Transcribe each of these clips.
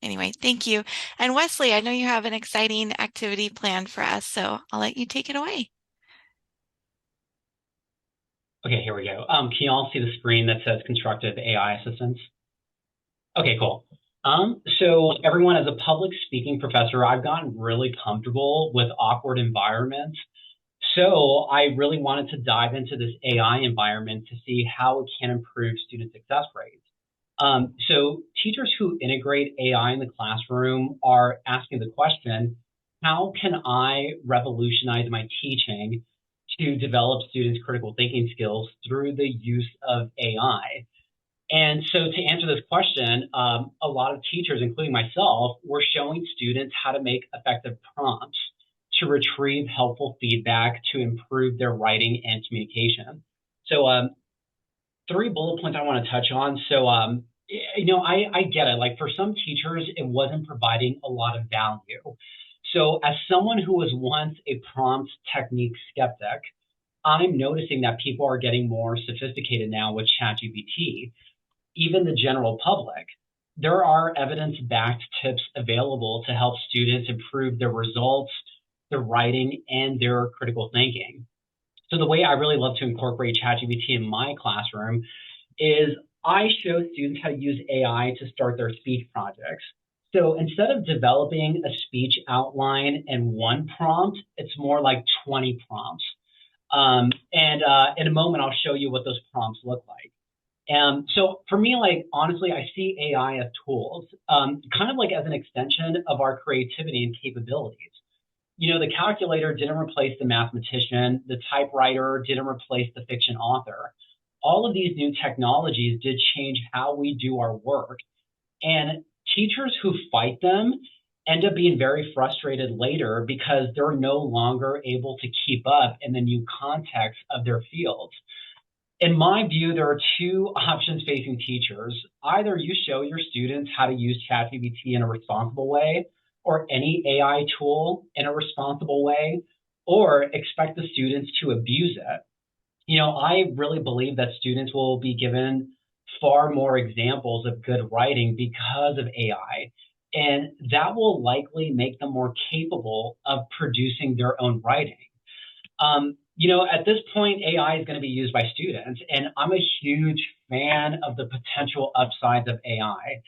Anyway, thank you. And Wesley, I know you have an exciting activity planned for us, so I'll let you take it away. Okay, here we go. Can you all see the screen that says constructive AI assistance? Okay, cool. So everyone, as a public speaking professor, I've gotten really comfortable with awkward environments. So I really wanted to dive into this AI environment to see how it can improve student success rates. So teachers who integrate AI in the classroom are asking the question, how can I revolutionize my teaching to develop students' critical thinking skills through the use of AI? And so to answer this question, a lot of teachers, including myself, were showing students how to make effective prompts to retrieve helpful feedback to improve their writing and communication. So three bullet points I want to touch on. So, I get it. Like for some teachers, it wasn't providing a lot of value. So as someone who was once a prompt technique skeptic, I'm noticing that people are getting more sophisticated now with ChatGPT, even the general public. There are evidence backed tips available to help students improve their results, their writing, and their critical thinking. So, the way I really love to incorporate ChatGPT in my classroom is I show students how to use AI to start their speech projects. So instead of developing a speech outline in one prompt, it's more like 20 prompts. And in a moment, I'll show you what those prompts look like. So for me, like honestly, I see AI as tools, kind of like as an extension of our creativity and capabilities. The calculator didn't replace the mathematician, the typewriter didn't replace the fiction author. All of these new technologies did change how we do our work. And teachers who fight them end up being very frustrated later because they're no longer able to keep up in the new context of their fields. In my view, there are two options facing teachers. Either you show your students how to use ChatGPT in a responsible way, or any AI tool in a responsible way, or expect the students to abuse it. I really believe that students will be given far more examples of good writing because of AI. And that will likely make them more capable of producing their own writing. At this point, AI is going to be used by students, and I'm a huge fan of the potential upsides of AI.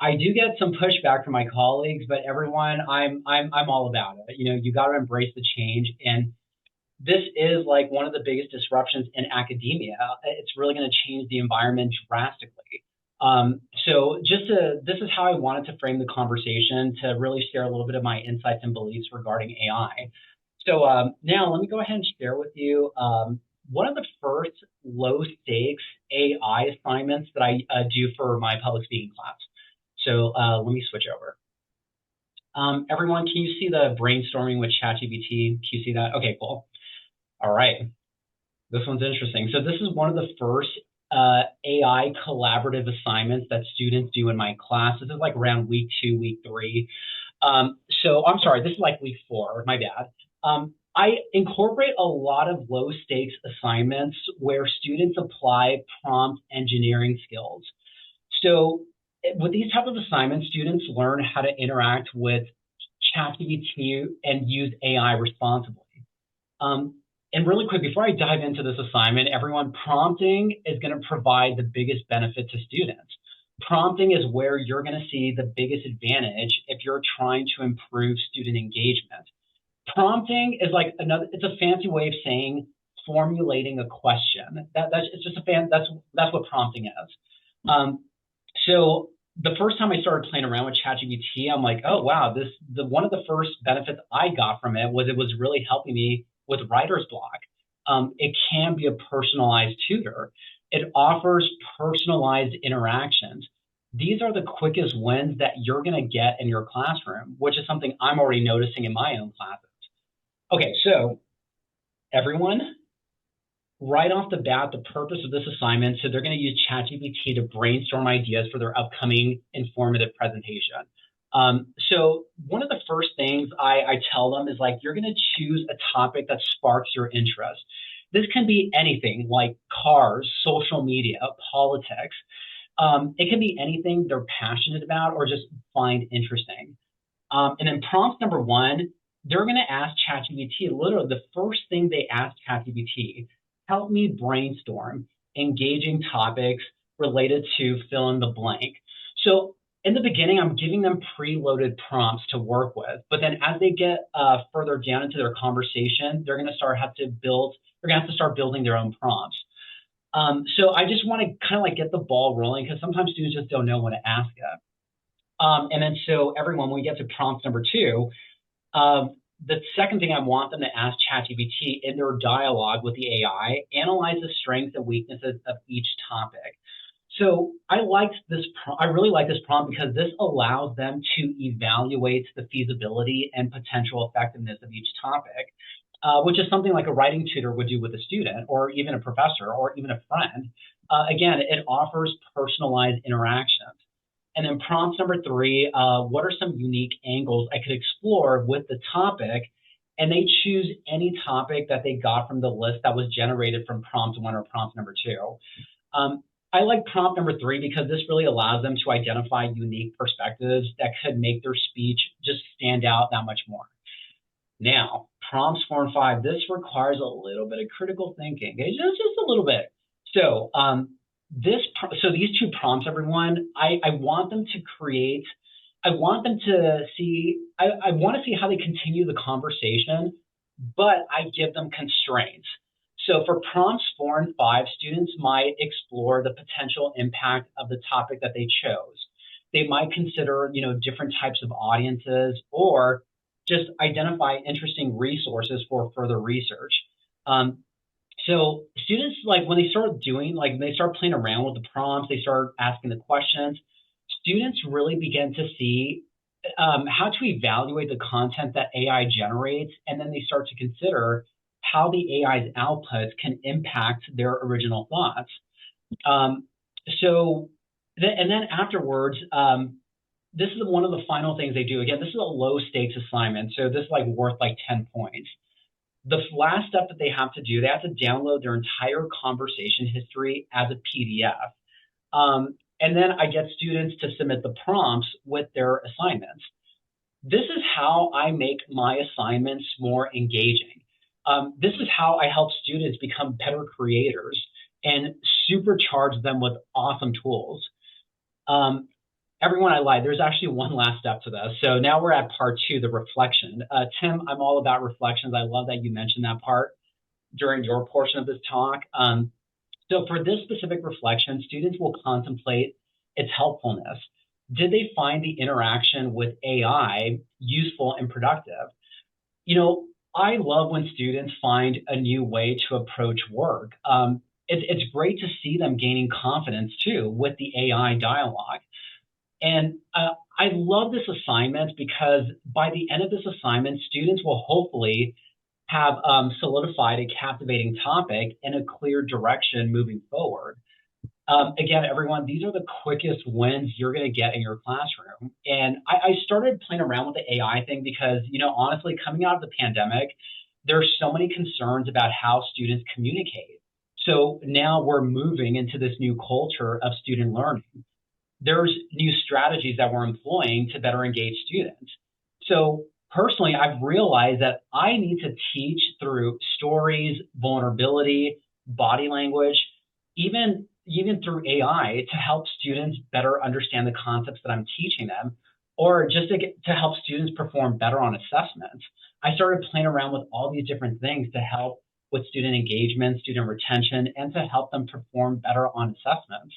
I do get some pushback from my colleagues, but everyone, I'm all about it. You got to embrace the change, and this is like one of the biggest disruptions in academia. It's really going to change the environment drastically. So this is how I wanted to frame the conversation to really share a little bit of my insights and beliefs regarding AI. So now let me go ahead and share with you one of the first low stakes AI assignments that I do for my public speaking class. So let me switch over. Everyone, can you see the brainstorming with ChatGPT? Can you see that? Okay, cool. All right. This one's interesting. So this is one of the first AI collaborative assignments that students do in my class. This is like around week 2, week 3. So I'm sorry, this is like week 4, my bad. I incorporate a lot of low stakes assignments where students apply prompt engineering skills. So with these type of assignments, students learn how to interact with ChatGPT and use AI responsibly. And really quick, before I dive into this assignment, everyone, prompting is going to provide the biggest benefit to students. Prompting is where you're going to see the biggest advantage if you're trying to improve student engagement. Prompting is like it's a fancy way of saying formulating a question. That's what prompting is. So the first time I started playing around with ChatGPT, I'm like, oh wow, one of the first benefits I got from it was really helping me with writer's block. It can be a personalized tutor. It offers personalized interactions. These are the quickest wins that you're going to get in your classroom, which is something I'm already noticing in my own classes. Okay, so everyone, right off the bat, the purpose of this assignment, so they're going to use ChatGPT to brainstorm ideas for their upcoming informative presentation. So one of the first things I tell them is like, you're going to choose a topic that sparks your interest. This can be anything like cars, social media, politics. It can be anything they're passionate about or just find interesting. And then prompt number one, they're going to ask ChatGPT, literally the first thing they ask ChatGPT, help me brainstorm engaging topics related to fill in the blank. So in the beginning, I'm giving them preloaded prompts to work with, but then as they get further down into their conversation, they're going to have to start building their own prompts. So I just want to kind of like get the ball rolling because sometimes students just don't know what to ask it. And then so everyone, when we get to prompt number two, the second thing I want them to ask ChatGPT in their dialogue with the AI, analyze the strengths and weaknesses of each topic. So I really like this prompt because this allows them to evaluate the feasibility and potential effectiveness of each topic, which is something like a writing tutor would do with a student or even a professor or even a friend. Again, it offers personalized interactions. And then prompt number three, what are some unique angles I could explore with the topic? And they choose any topic that they got from the list that was generated from prompt one or prompt number two. I like prompt number three because this really allows them to identify unique perspectives that could make their speech just stand out that much more. Now, prompts four and five, this requires a little bit of critical thinking. It's just a little bit. So these two prompts, everyone, I want them to create, I want them to see, I want to see how they continue the conversation, but I give them constraints. So for prompts four and five, students might explore the potential impact of the topic that they chose. They might consider, different types of audiences or just identify interesting resources for further research. So students, like when they start playing around with the prompts, they start asking the questions, students really begin to see how to evaluate the content that AI generates, and then they start to consider how the AI's outputs can impact their original thoughts. And then afterwards, this is one of the final things they do. Again, this is a low stakes assignment, so this is like worth like 10 points. The last step that they have to do, they have to download their entire conversation history as a PDF. And then I get students to submit the prompts with their assignments. This is how I make my assignments more engaging. This is how I help students become better creators and supercharge them with awesome tools. Everyone, I lied. There's actually one last step to this. So now we're at part two, the reflection. Tim, I'm all about reflections. I love that you mentioned that part during your portion of this talk. So for this specific reflection, students will contemplate its helpfulness. Did they find the interaction with AI useful and productive? I love when students find a new way to approach work. It's great to see them gaining confidence too with the AI dialogue. And I love this assignment because by the end of this assignment, students will hopefully have solidified a captivating topic and a clear direction moving forward. Again, everyone, these are the quickest wins you're going to get in your classroom. And I started playing around with the AI thing because, honestly, coming out of the pandemic, there's so many concerns about how students communicate. So now we're moving into this new culture of student learning. There's new strategies that we're employing to better engage students. So personally, I've realized that I need to teach through stories, vulnerability, body language, even through AI to help students better understand the concepts that I'm teaching them, or just to help students perform better on assessments. I started playing around with all these different things to help with student engagement, student retention, and to help them perform better on assessments.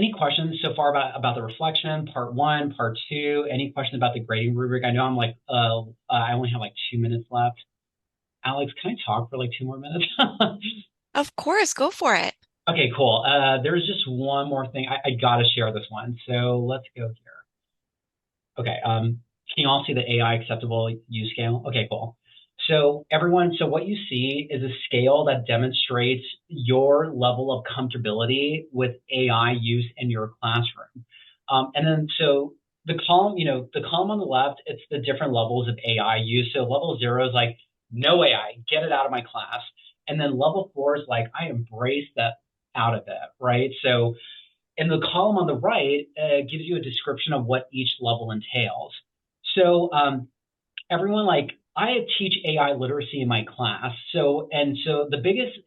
Any questions so far about the reflection, part one, part two? Any questions about the grading rubric? I know I'm like, I only have like 2 minutes left. Alex, can I talk for like 2 more minutes? Of course, go for it. Okay, cool. There's just one more thing. I gotta share this one. So let's go here. Okay, can you all see the AI acceptable use scale? Okay, cool. So everyone, so what you see is a scale that demonstrates your level of comfortability with AI use in your classroom. And then so the column on the left, it's the different levels of AI use. So level 0 is like, no AI, get it out of my class. And then level 4 is like, I embrace that out of it, right? So in the column on the right, gives you a description of what each level entails. So everyone like I teach AI literacy in my class. So the biggest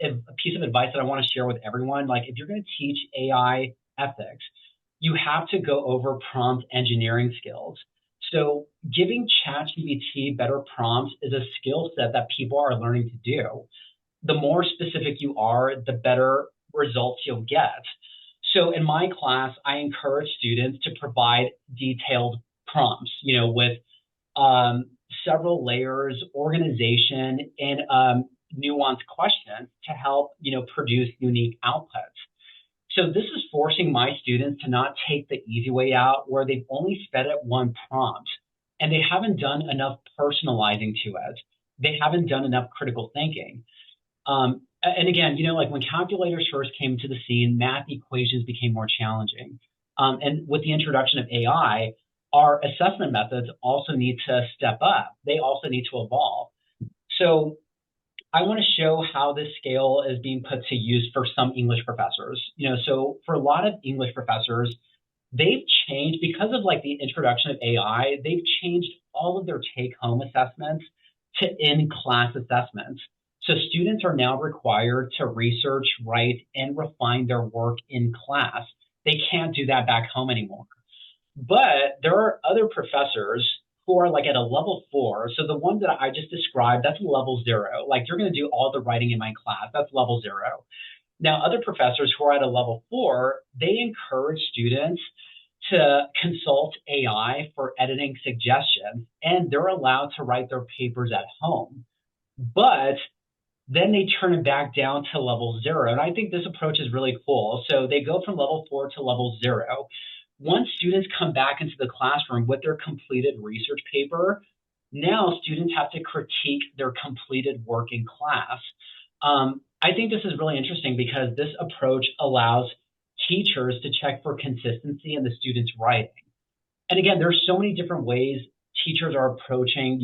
piece of advice that I want to share with everyone, like if you're going to teach AI ethics, you have to go over prompt engineering skills. So giving ChatGPT better prompts is a skill set that people are learning to do. The more specific you are, the better results you'll get. So in my class, I encourage students to provide detailed prompts, with um, several layers, organization, and nuanced questions to help, produce unique outputs. So this is forcing my students to not take the easy way out where they've only fed it one prompt and they haven't done enough personalizing to it. They haven't done enough critical thinking. And again, like when calculators first came to the scene, math equations became more challenging. And with the introduction of AI, our assessment methods also need to step up. They also need to evolve. So I want to show how this scale is being put to use for some English professors. So for a lot of English professors, they've changed because of like the introduction of AI, they've changed all of their take home assessments to in class assessments. So students are now required to research, write, and refine their work in class. They can't do that back home anymore. But there are other professors who are like at a level 4. So the one that I just described, that's level 0. Like you're going to do all the writing in my class. That's level 0. Now, other professors who are at a level 4, they encourage students to consult AI for editing suggestions, and they're allowed to write their papers at home. But then they turn it back down to level 0. And I think this approach is really cool. So they go from level 4 to level 0. Once students come back into the classroom with their completed research paper, now students have to critique their completed work in class. I think this is really interesting because this approach allows teachers to check for consistency in the students' writing. And again, there's so many different ways teachers are approaching,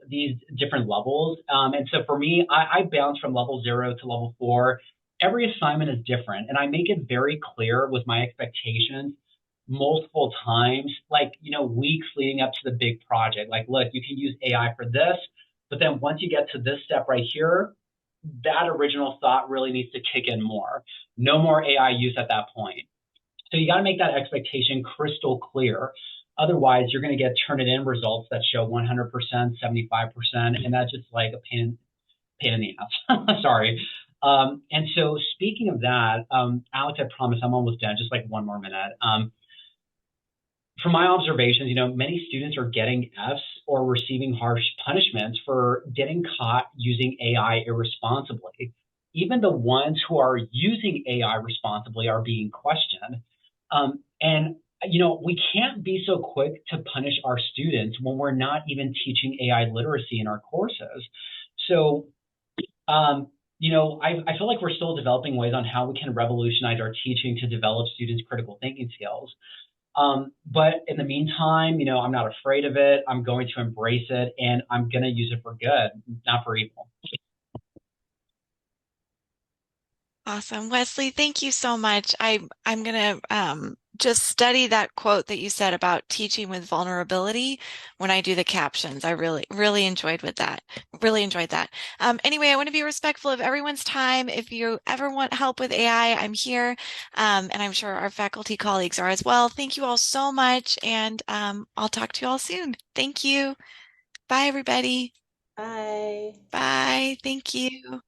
these different levels. And so for me, I bounce from level 0 to level 4. Every assignment is different, and I make it very clear with my expectations multiple times, like, weeks leading up to the big project. Like, look, you can use AI for this, but then once you get to this step right here, that original thought really needs to kick in more. No more AI use at that point. So you got to make that expectation crystal clear. Otherwise, you're going to get Turnitin results that show 100%, 75%, and that's just like a pain in the ass. Sorry. And so speaking of that, Alex, I promise I'm almost done, just like one more minute. From my observations, many students are getting Fs or receiving harsh punishments for getting caught using AI irresponsibly. Even the ones who are using AI responsibly are being questioned. And we can't be so quick to punish our students when we're not even teaching AI literacy in our courses. So, I feel like we're still developing ways on how we can revolutionize our teaching to develop students' critical thinking skills. But in the meantime, I'm not afraid of it. I'm going to embrace it, and I'm going to use it for good, not for evil. Awesome. Wesley, thank you so much. I'm gonna just study that quote that you said about teaching with vulnerability when I do the captions. I really enjoyed with that. Really enjoyed that. Anyway, I want to be respectful of everyone's time. If you ever want help with AI, I'm here. And I'm sure our faculty colleagues are as well. Thank you all so much, and I'll talk to you all soon. Thank you. Bye, everybody. Bye. Bye. Thank you.